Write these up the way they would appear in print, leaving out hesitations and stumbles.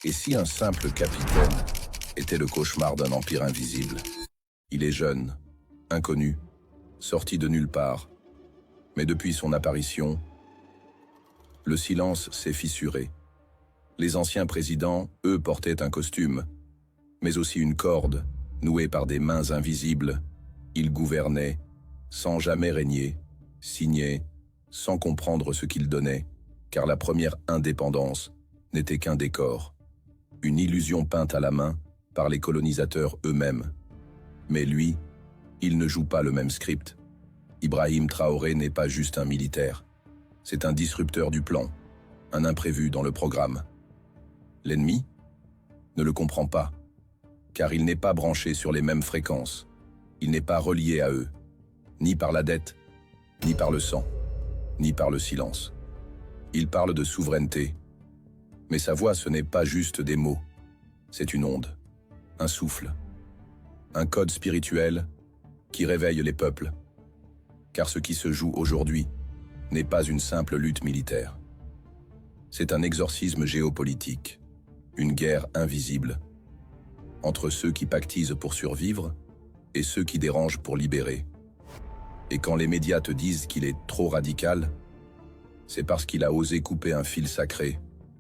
Et si un simple capitaine était le cauchemar d'un empire invisible? Il est jeune, inconnu, sorti de nulle part. Mais depuis son apparition, le silence s'est fissuré. Les anciens présidents, eux, portaient un costume, mais aussi une corde, nouée par des mains invisibles. Ils gouvernaient, sans jamais régner, signaient, sans comprendre ce qu'ils donnaient, car la première indépendance n'était qu'un décor, une illusion peinte à la main par les colonisateurs eux-mêmes. Mais lui, il ne joue pas le même script. Ibrahim Traoré n'est pas juste un militaire. C'est un disrupteur du plan, un imprévu dans le programme. L'ennemi ne le comprend pas, car il n'est pas branché sur les mêmes fréquences. Il n'est pas relié à eux, ni par la dette, ni par le sang, ni par le silence. Il parle de souveraineté, mais sa voix, ce n'est pas juste des mots. C'est une onde, un souffle, un code spirituel qui réveille les peuples. Car ce qui se joue aujourd'hui n'est pas une simple lutte militaire. C'est un exorcisme géopolitique, une guerre invisible, entre ceux qui pactisent pour survivre et ceux qui dérangent pour libérer. Et quand les médias te disent qu'il est trop radical, c'est parce qu'il a osé couper un fil sacré,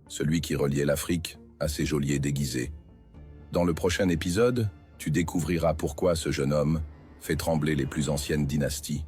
celui qui reliait l'Afrique à ses geôliers déguisés. Dans le prochain épisode, tu découvriras pourquoi ce jeune homme fait trembler les plus anciennes dynasties.